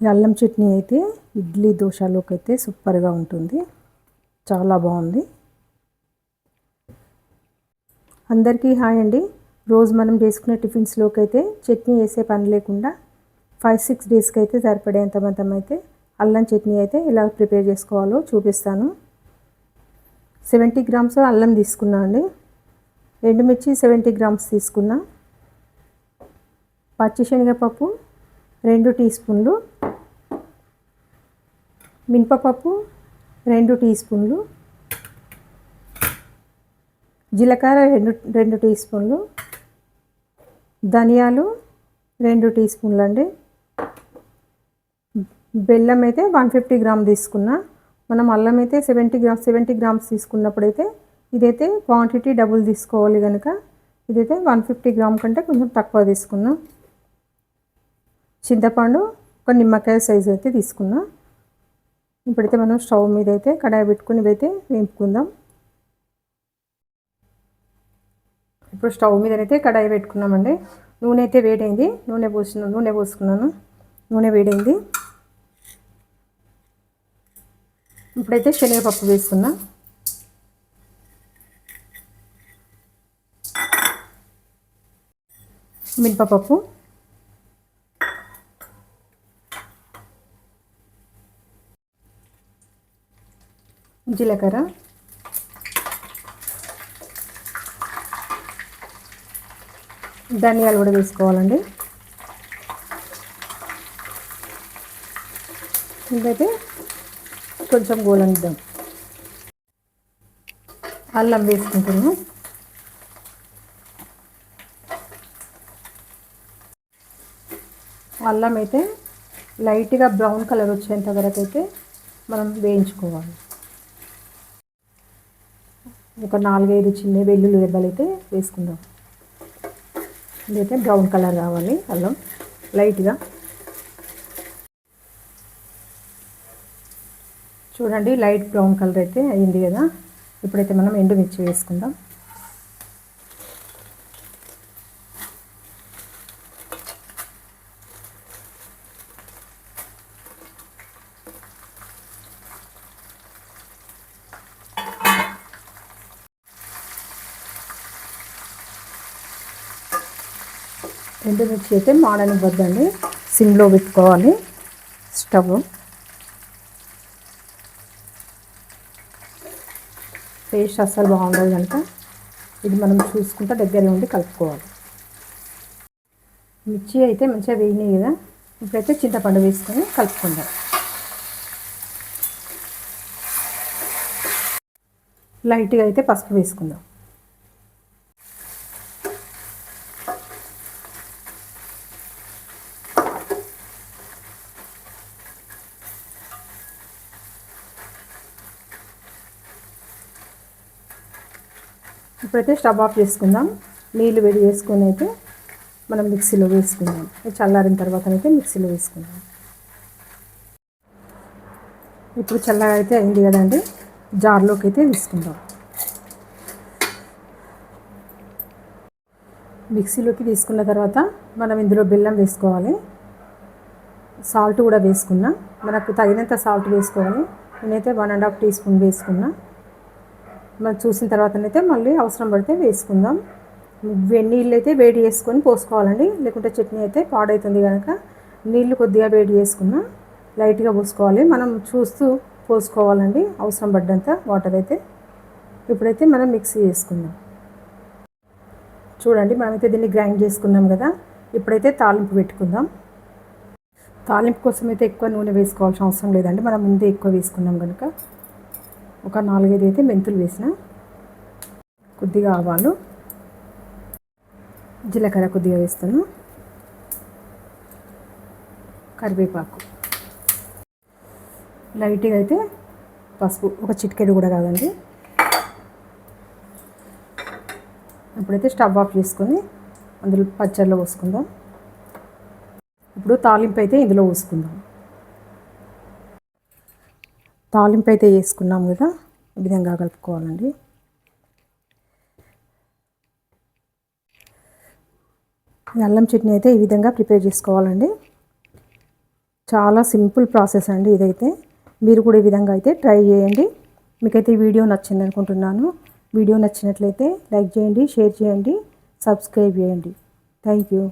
ఈ అల్లం చట్నీ అయితే ఇడ్లీ దోశలోకి అయితే సూపర్గా ఉంటుంది. చాలా బాగుంది. అందరికీ హాయ్ అండి. రోజు మనం చేసుకునే టిఫిన్స్లోకి అయితే చట్నీ వేసే పని లేకుండా 5-6 డేస్కి అయితే సరిపడేంత మొత్తం అయితే అల్లం చట్నీ అయితే ఎలా ప్రిపేర్ చేసుకోవాలో చూపిస్తాను. 70 గ్రామ్స్ అల్లం తీసుకున్నా అండి. ఎండుమిర్చి 70 గ్రామ్స్ తీసుకున్నా. పచ్చిశనగపప్పు 2 టీ స్పూన్లు, మినపప్పు 2 టీ స్పూన్లు, జీలకర్ర 2 టీ స్పూన్లు, ధనియాలు 2 టీ స్పూన్లు అండి. బెల్లం అయితే 150 గ్రామ్ తీసుకున్నా. మనం అల్లం అయితే 70 గ్రామ్స్ తీసుకున్నప్పుడైతే ఇదైతే క్వాంటిటీ డబుల్ తీసుకోవాలి కనుక ఇదైతే 150 గ్రామ్ కంటే కొంచెం తక్కువ తీసుకున్నా. చింతపండు ఒక నిమ్మకాయ సైజు అయితే తీసుకున్నా. ఇప్పుడైతే మనం స్టవ్ మీద అయితే కడాయి పెట్టుకుని ఇవైతే వేపుకుందాం. ఇప్పుడు స్టవ్ మీద అయితే కడాయి పెట్టుకున్నామండి. నూనె అయితే వేడైంది. నూనె పోసుకున్నాను. నూనె వేడైంది. ఇప్పుడైతే శనగపప్పు వేసుకున్నా. మినపప్పు, జీలకర్ర, ధనియాలు కూడా వేసుకోవాలండి. ఇదైతే కొంచెం గోలనిద్దాం. అల్లం వేసుకుంటున్నాం. అల్లం అయితే లైట్గా బ్రౌన్ కలర్ వచ్చేంత వరకు అయితే మనం వేయించుకోవాలి. ఒక 4-5 చిన్న వెల్లుల్లి రెబ్బలు అయితే వేసుకుందాం. ఇదైతే బ్రౌన్ కలర్ రావాలి అల్లం లైట్గా. చూడండి లైట్ బ్రౌన్ కలర్ అయితే అయింది కదా. ఇప్పుడైతే మనం ఎండుమిర్చి వేసుకుందాం. ఎండుమిర్చి అయితే మాడనివ్వద్దండి, సిమ్లో పెట్టుకోవాలి స్టవ్. టేస్ట్ అస్సలు బాగుండదు కనుక ఇది మనం చూసుకుంటా దగ్గర ఉండి కలుపుకోవాలి. మిర్చి అయితే మంచిగా వేయినాయి కదా. ఇప్పుడైతే చింతపండు వేసుకొని కలుపుకుందాం. లైట్గా అయితే పసుపు వేసుకుందాం. ఇప్పుడైతే స్టవ్ ఆఫ్ చేసుకుందాం. నీళ్ళు వేడి చేసుకొని అయితే మనం మిక్సీలో వేసుకుందాం. చల్లారిన తర్వాత అయితే మిక్సీలో వేసుకుందాం. ఇప్పుడు చల్లగా అయితే అయింది కదండి, జార్లోకి అయితే తీసుకుందాం. మిక్సీలోకి తీసుకున్న తర్వాత మనం ఇందులో బెల్లం వేసుకోవాలి. సాల్ట్ కూడా వేసుకున్నా. మనకు తగినంత సాల్ట్ వేసుకోవాలి. నేనైతే 1.5 టీ స్పూన్ వేసుకున్నా. మనం చూసిన తర్వాతనైతే మళ్ళీ అవసరం పడితే వేసుకుందాం. నీళ్ళు అయితే వేడి చేసుకొని పోసుకోవాలండి, లేకుంటే చట్నీ అయితే పాడవుతుంది కనుక నీళ్ళు కొద్దిగా వేడి చేసుకున్నా లైట్గా పోసుకోవాలి. మనం చూస్తూ పోసుకోవాలండి అవసరం పడ్డంత వాటర్ అయితే. ఇప్పుడైతే మనం మిక్సీ చేసుకుందాం. చూడండి మనమైతే దీన్ని గ్రైండ్ చేసుకున్నాం కదా. ఇప్పుడైతే తాలింపు పెట్టుకుందాం. తాలింపు కోసం అయితే ఎక్కువ నూనె వేసుకోవాల్సిన అవసరం లేదండి, మనం ముందే ఎక్కువ వేసుకున్నాం కనుక. ఒక 4-5 అయితే మెంతులు వేసిన, కొద్దిగా ఆవాలు, జీలకర్ర కొద్దిగా వేస్తాను, కరివేపాకు, లైట్గా అయితే పసుపు, ఒక చిటికెడు కూడా కాదండి. ఇప్పుడైతే స్టవ్ ఆఫ్ చేసుకొని అందులో పచ్చడిలో పోసుకుందాం. ఇప్పుడు తాలింపు అయితే ఇందులో పోసుకుందాం. తాలింపు అయితే వేసుకున్నాం కదా, ఈ విధంగా కలుపుకోవాలండి. అల్లం చట్నీ అయితే ఈ విధంగా ప్రిపేర్ చేసుకోవాలండి. చాలా సింపుల్ ప్రాసెస్ అండి ఇదైతే. మీరు కూడా ఈ విధంగా అయితే ట్రై చేయండి. మీకైతే ఈ వీడియో నచ్చింది అనుకుంటున్నాను. వీడియో నచ్చినట్లయితే లైక్ చేయండి, షేర్ చేయండి, సబ్స్క్రైబ్ చేయండి. Thank you.